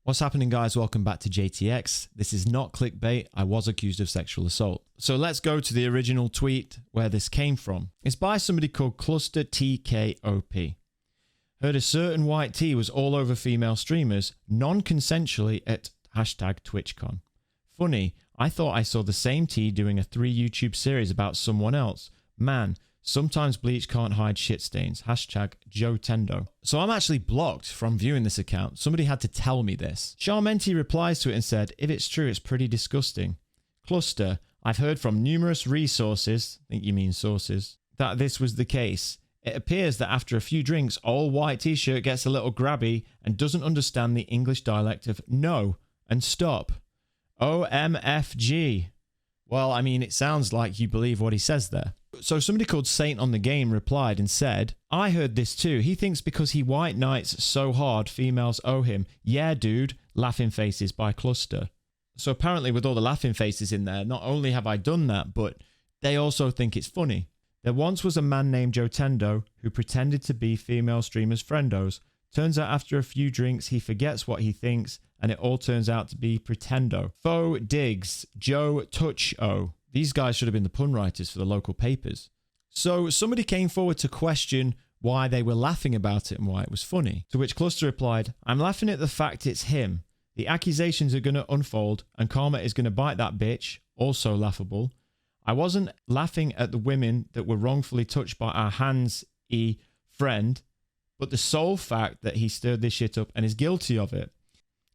What's happening, guys? Welcome back to JTX. This is not clickbait. I was accused of sexual assault. So let's go to the original tweet where this came from. It's by somebody called Cluster TKOP. Heard a certain white tea was all over female streamers non-consensually at #TwitchCon. Funny, I thought I saw the same tea doing a 3 YouTube series about someone else. Man, sometimes bleach can't hide shit stains. #JoeTendo. So I'm actually blocked from viewing this account. Somebody had to tell me this. Charmenti replies to it and said, if it's true, it's pretty disgusting. Cluster, I've heard from numerous resources, I think you mean sources, that this was the case. It appears that after a few drinks, all white t-shirt gets a little grabby and doesn't understand the English dialect of no and stop. OMFG. Well, I mean, it sounds like you believe what he says there. So somebody called Saint on the Game replied and said, I heard this too. He thinks because he white knights so hard, females owe him. Yeah, dude. Laughing faces by Cluster. So apparently with all the laughing faces in there, not only have I done that, but they also think it's funny. There once was a man named JoeTendo who pretended to be female streamers' friendos. Turns out after a few drinks, he forgets what he thinks, and it all turns out to be pretendo. Faux Diggs, Joe Touch-O. These guys should have been the pun writers for the local papers. So somebody came forward to question why they were laughing about it and why it was funny. To which Cluster replied, I'm laughing at the fact it's him. The accusations are going to unfold and karma is going to bite that bitch. Also laughable. I wasn't laughing at the women that were wrongfully touched by our hands-y friend, but the sole fact that he stirred this shit up and is guilty of it.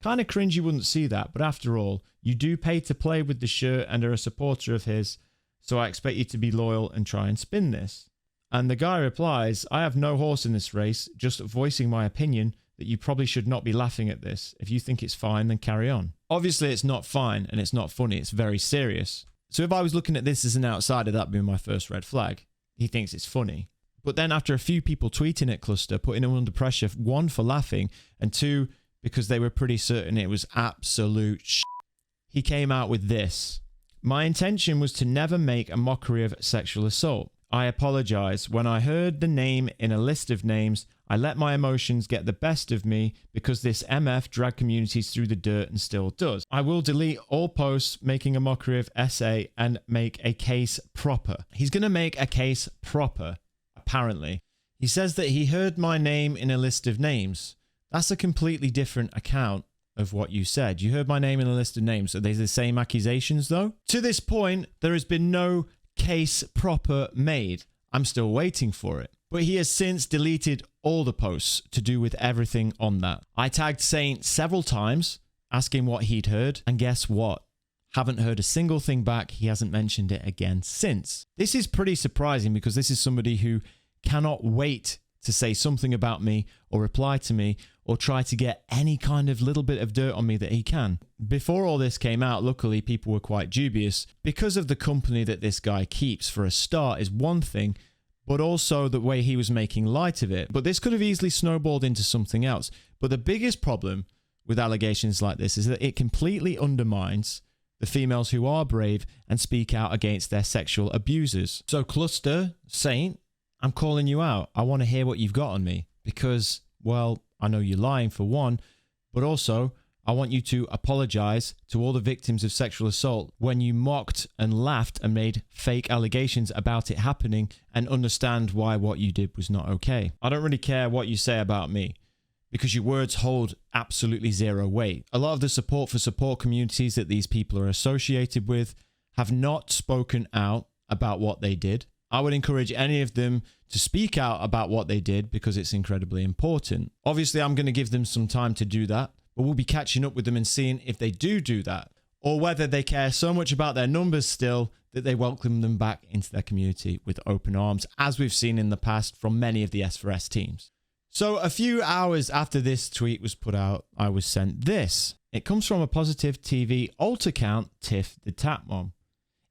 Kind of cringe you wouldn't see that, but after all, you do pay to play with the shirt and are a supporter of his, so I expect you to be loyal and try and spin this. And the guy replies, I have no horse in this race, just voicing my opinion that you probably should not be laughing at this. If you think it's fine, then carry on. Obviously, it's not fine and it's not funny, it's very serious. So if I was looking at this as an outsider, that'd be my first red flag. He thinks it's funny. But then after a few people tweeting at Cluster, putting him under pressure, one, for laughing, and two, because they were pretty certain it was absolute shit, he came out with this. My intention was to never make a mockery of sexual assault. I apologize. When I heard the name in a list of names, I let my emotions get the best of me because this MF dragged communities through the dirt and still does. I will delete all posts making a mockery of SA and make a case proper. He's going to make a case proper, apparently. He says that he heard my name in a list of names. That's a completely different account of what you said. You heard my name in a list of names. Are they the same accusations, though? To this point, there has been no case proper made. I'm still waiting for it. But he has since deleted all the posts to do with everything on that. I tagged Saint several times, asking what he'd heard, and guess what? Haven't heard a single thing back. He hasn't mentioned it again since. This is pretty surprising because this is somebody who cannot wait to say something about me or reply to me or try to get any kind of little bit of dirt on me that he can. Before all this came out, luckily people were quite dubious because of the company that this guy keeps. For a start is one thing, but also the way he was making light of it. But this could have easily snowballed into something else. But the biggest problem with allegations like this is that it completely undermines the females who are brave and speak out against their sexual abusers. So Cluster, Saint, I'm calling you out. I want to hear what you've got on me because, well, I know you're lying for one, but also I want you to apologize to all the victims of sexual assault when you mocked and laughed and made fake allegations about it happening and understand why what you did was not okay. I don't really care what you say about me because your words hold absolutely zero weight. A lot of the support communities that these people are associated with have not spoken out about what they did. I would encourage any of them to speak out about what they did because it's incredibly important. Obviously, I'm going to give them some time to do that, but we'll be catching up with them and seeing if they do that, or whether they care so much about their numbers still that they welcome them back into their community with open arms, as we've seen in the past from many of the S4S teams. So a few hours after this tweet was put out, I was sent this. It comes from a Positive TV alt account, Tiff the Tap Mom.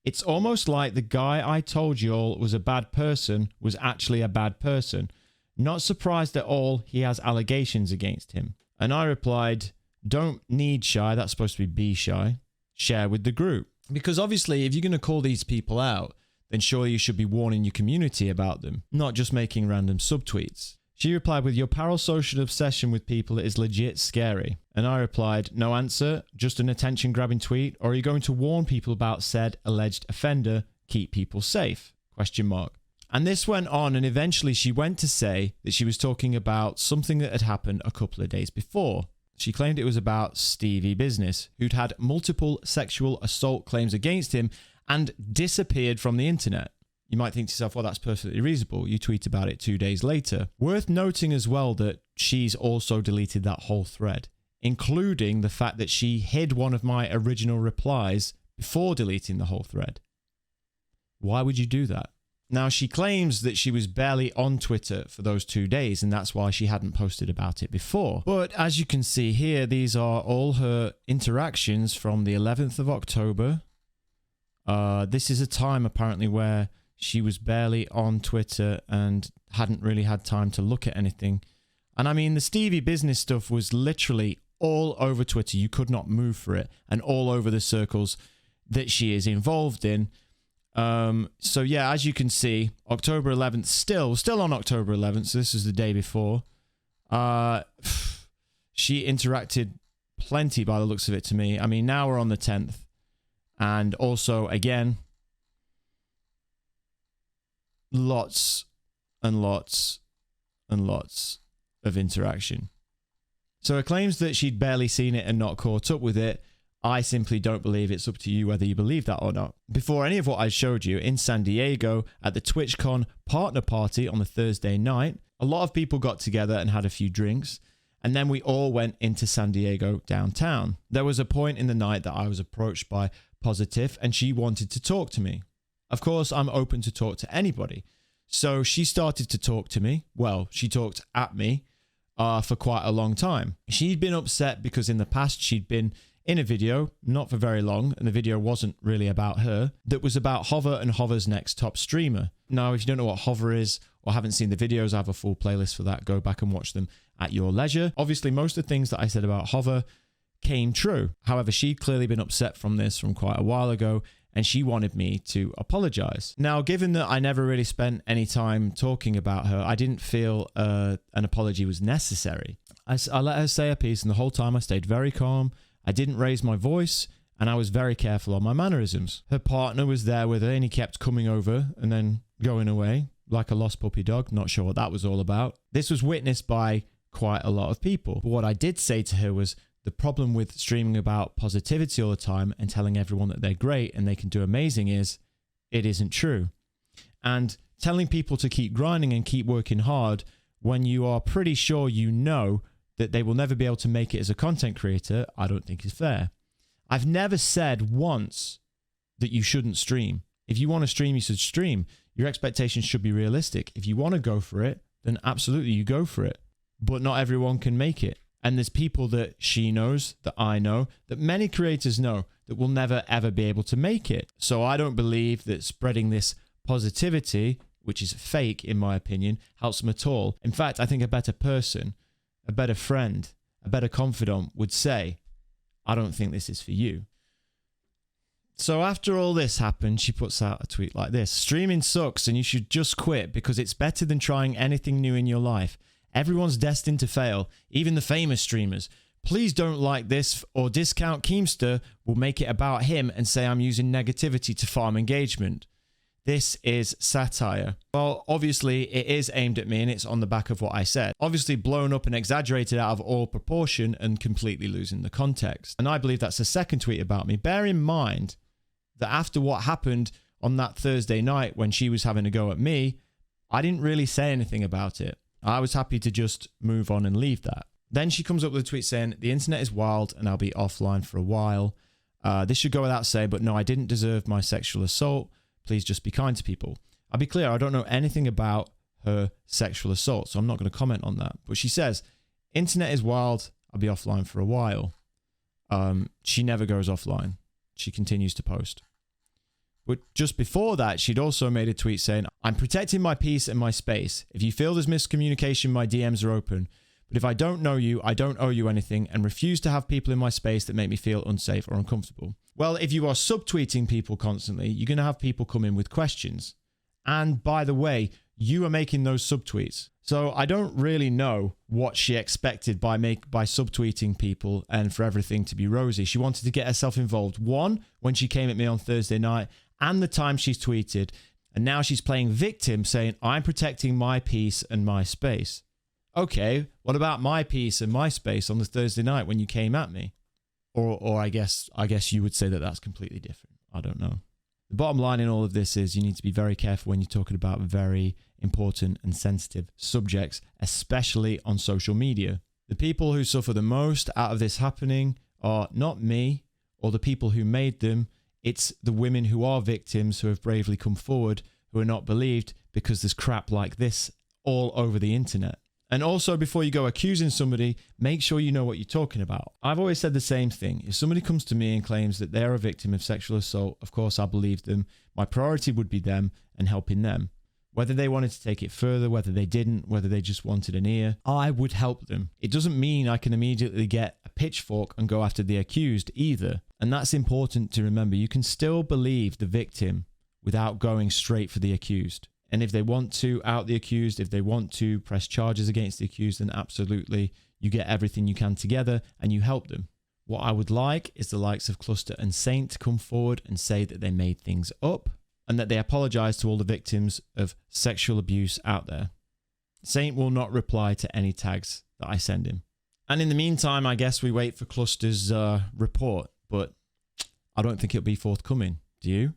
It's almost like the guy I told you all was a bad person was actually a bad person. Not surprised at all he has allegations against him. And I replied, don't need shy, that's supposed to be shy, share with the group. Because obviously if you're going to call these people out, then surely you should be warning your community about them, not just making random subtweets. She replied with, your parasocial obsession with people is legit scary. And I replied, no answer, just an attention grabbing tweet, or are you going to warn people about said alleged offender, keep people safe? ? And this went on, and eventually she went to say that she was talking about something that had happened a couple of days before. She claimed it was about Stevie Business, who'd had multiple sexual assault claims against him and disappeared from the internet. You might think to yourself, well, that's perfectly reasonable. You tweet about it 2 days later. Worth noting as well that she's also deleted that whole thread, including the fact that she hid one of my original replies before deleting the whole thread. Why would you do that? Now, she claims that she was barely on Twitter for those 2 days, and that's why she hadn't posted about it before. But as you can see here, these are all her interactions from the 11th of October. This is a time apparently where she was barely on Twitter and hadn't really had time to look at anything. And I mean, the Stevie Business stuff was literally all over Twitter. You could not move for it, and all over the circles that she is involved in. So yeah, as you can see, October 11th, still on October 11th. So this is the day before. She interacted plenty by the looks of it to me. I mean, now we're on the 10th. And also, again, lots and lots and lots of interaction. So it claims that she'd barely seen it and not caught up with it. I simply don't believe. It's up to you whether you believe that or not. Before any of what I showed you, in San Diego at the TwitchCon partner party on the Thursday night, a lot of people got together and had a few drinks, and then we all went into San Diego downtown. There was a point in the night that I was approached by Positive, and she wanted to talk to me. Of course, I'm open to talk to anybody. So she started to talk to me. Well, she talked at me for quite a long time. She'd been upset because in the past she'd been in a video, not for very long, and the video wasn't really about her, that was about Hover and Hover's next top streamer. Now, if you don't know what Hover is or haven't seen the videos, I have a full playlist for that. Go back and watch them at your leisure. Obviously, most of the things that I said about Hover came true. However, she'd clearly been upset from this from quite a while ago, and she wanted me to apologize. Now, given that I never really spent any time talking about her, I didn't feel an apology was necessary. I let her say her piece, and the whole time I stayed very calm. I didn't raise my voice, and I was very careful on my mannerisms. Her partner was there with her, and he kept coming over and then going away like a lost puppy dog. Not sure what that was all about. This was witnessed by quite a lot of people. But what I did say to her was, the problem with streaming about positivity all the time and telling everyone that they're great and they can do amazing is it isn't true. And telling people to keep grinding and keep working hard when you are pretty sure you know that they will never be able to make it as a content creator, I don't think is fair. I've never said once that you shouldn't stream. If you want to stream, you should stream. Your expectations should be realistic. If you want to go for it, then absolutely you go for it. But not everyone can make it. And there's people that she knows, that I know, that many creators know that will never ever be able to make it. So I don't believe that spreading this positivity, which is fake in my opinion, helps them at all. In fact, I think a better person, a better friend, a better confidant would say, I don't think this is for you. So after all this happened, she puts out a tweet like this: streaming sucks and you should just quit because it's better than trying anything new in your life. Everyone's destined to fail, even the famous streamers. Please don't like this or discount Keemstar will make it about him and say I'm using negativity to farm engagement. This is satire. Well, obviously it is aimed at me and it's on the back of what I said. Obviously blown up and exaggerated out of all proportion and completely losing the context. And I believe that's the second tweet about me. Bear in mind that after what happened on that Thursday night when she was having a go at me, I didn't really say anything about it. I was happy to just move on and leave that. Then she comes up with a tweet saying, the internet is wild and I'll be offline for a while. This should go without saying, but no, I didn't deserve my sexual assault. Please just be kind to people. I'll be clear, I don't know anything about her sexual assault, so I'm not going to comment on that. But she says, internet is wild, I'll be offline for a while. She never goes offline. She continues to post. But just before that, she'd also made a tweet saying, I'm protecting my peace and my space. If you feel there's miscommunication, my DMs are open. But if I don't know you, I don't owe you anything and refuse to have people in my space that make me feel unsafe or uncomfortable. Well, if you are subtweeting people constantly, you're going to have people come in with questions. And by the way, you are making those subtweets. So I don't really know what she expected by subtweeting people and for everything to be rosy. She wanted to get herself involved. One, when she came at me on Thursday night, and the time she's tweeted. And now she's playing victim, saying, I'm protecting my peace and my space. Okay, what about my peace and my space on the Thursday night when you came at me? Or I guess you would say that that's completely different. I don't know. The bottom line in all of this is you need to be very careful when you're talking about very important and sensitive subjects, especially on social media. The people who suffer the most out of this happening are not me or the people who made them. It's the women who are victims who have bravely come forward, who are not believed because there's crap like this all over the internet. And also, before you go accusing somebody, make sure you know what you're talking about. I've always said the same thing. If somebody comes to me and claims that they're a victim of sexual assault, of course I believe them. My priority would be them and helping them. Whether they wanted to take it further, whether they didn't, whether they just wanted an ear, I would help them. It doesn't mean I can immediately get a pitchfork and go after the accused either. And that's important to remember. You can still believe the victim without going straight for the accused. And if they want to out the accused, if they want to press charges against the accused, then absolutely you get everything you can together and you help them. What I would like is the likes of Cluster and Saint to come forward and say that they made things up and that they apologize to all the victims of sexual abuse out there. Saint will not reply to any tags that I send him. And in the meantime, I guess we wait for Cluster's report, but I don't think it'll be forthcoming. Do you?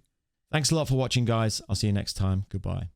Thanks a lot for watching, guys. I'll see you next time. Goodbye.